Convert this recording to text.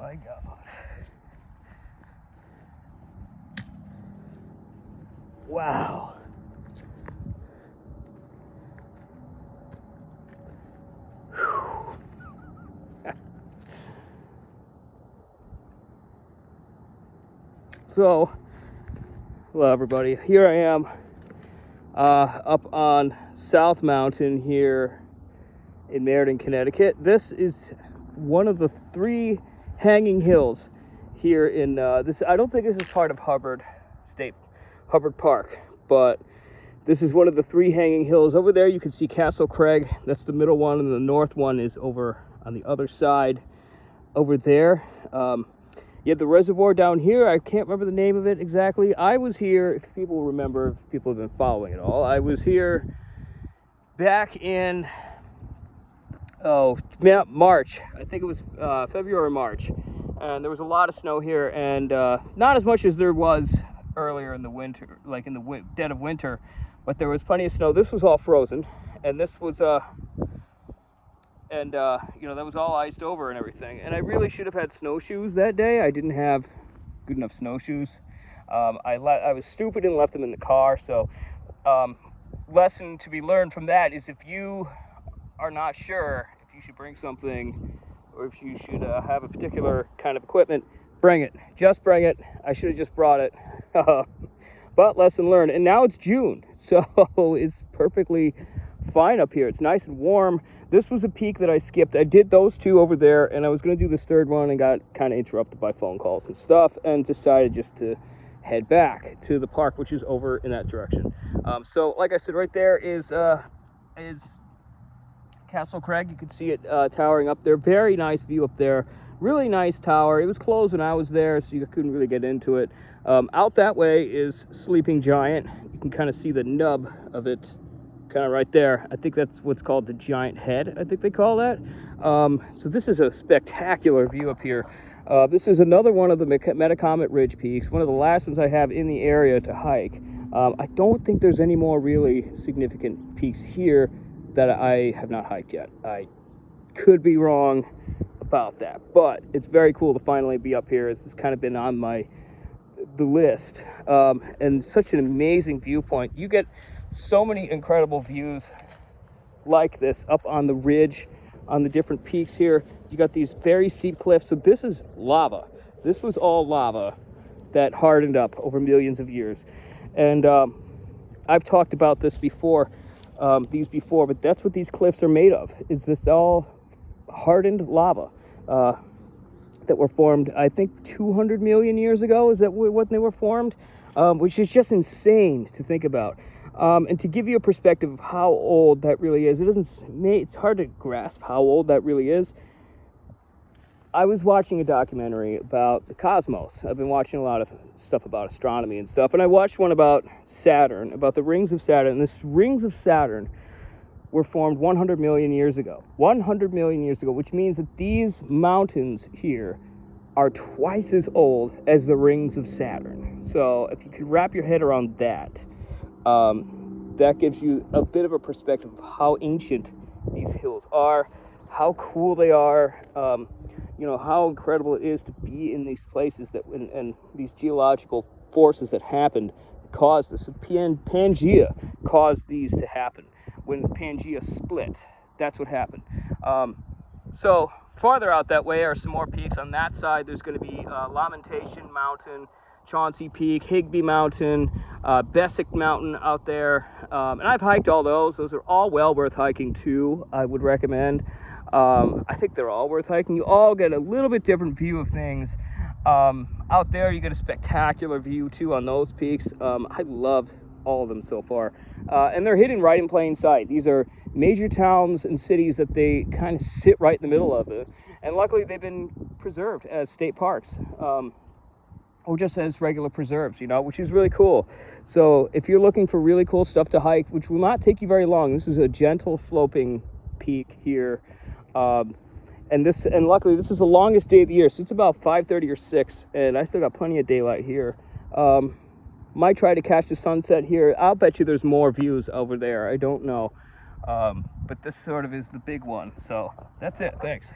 my God. Wow. So, hello everybody. Here I am up on South Mountain here in Meriden, Connecticut. This is one of the 3 hanging hills here in this. I don't think this is part of Hubbard Park, but this is one of the 3 hanging hills. Over there you can see Castle Craig. That's the middle one, and the north one is over on the other side over there. You have the reservoir down here. I can't remember the name of it exactly. I was here, if people remember, if people have been following it all, I was here back in March. I think it was February or March, and there was a lot of snow here, and not as much as there was earlier in the winter, like in the dead of winter, but there was plenty of snow. This was all frozen, and this was you know, that was all iced over and everything. And I really should have had snowshoes that day. I didn't have good enough snowshoes. I was stupid and left them in the car. So lesson to be learned from that is, if you are not sure if you should bring something, or if you should have a particular kind of equipment, bring it. Just bring it. I should have just brought it. But lesson learned. And now it's June, so it's perfectly fine up here. It's nice and warm. This was a peak that I skipped. I did those 2 over there, and I was going to do this 3rd one and got kind of interrupted by phone calls and stuff, and decided just to head back to the park, which is over in that direction. So like I said, right there is Castle Craig. You can see it towering up there. Very nice view up there. Really nice tower. It was closed when I was there, so you couldn't really get into it. Out that way is Sleeping Giant. You can kind of see the nub of it kind of right there. I think that's what's called the Giant Head, I think they call that. So this is a spectacular view up here. This is another one of the Metacomet Ridge peaks, one of the last ones I have in the area to hike. I don't think there's any more really significant peaks here that I have not hiked yet. I could be wrong about that, but it's very cool to finally be up here. It's kind of been on the list, and such an amazing viewpoint. You get so many incredible views like this up on the ridge, on the different peaks here. You got these very steep cliffs. So this is lava. This was all lava that hardened up over millions of years. And I've talked about this before, but that's what these cliffs are made of. Is this all hardened lava that were formed, I think, 200 million years ago? Is that when they were formed? Which is just insane to think about. And to give you a perspective of how old that really is, it's hard to grasp how old that really is. I was watching a documentary about the cosmos. I've been watching a lot of stuff about astronomy and stuff, and I watched one about Saturn, about the rings of Saturn. And the rings of Saturn were formed 100 million years ago. 100 million years ago, which means that these mountains here are twice as old as the rings of Saturn. So if you could wrap your head around that, that gives you a bit of a perspective of how ancient these hills are, how cool they are, you know, how incredible it is to be in these places that, and these geological forces that happened caused this. Pangea caused these to happen. When Pangea split, that's what happened. So farther out that way are some more peaks. On that side, there's going to be Lamentation Mountain, Chauncey Peak, Higbee Mountain, Bessick Mountain out there, and I've hiked all those. Those are all well worth hiking too. I would recommend. I think they're all worth hiking. You all get a little bit different view of things. Out there, you get a spectacular view too on those peaks. I loved all of them so far, and they're hidden right in plain sight. These are major towns and cities that they kind of sit right in the middle of it, and luckily they've been preserved as state parks. Or just as regular preserves, you know, which is really cool. So if you're looking for really cool stuff to hike, which will not take you very long, this is a gentle sloping peak here. And luckily this is the longest day of the year, so it's about 5:30 or 6, and I still got plenty of daylight here. Might try to catch the sunset here. I'll bet you there's more views over there. I don't know. But this sort of is the big one. So that's it. Thanks.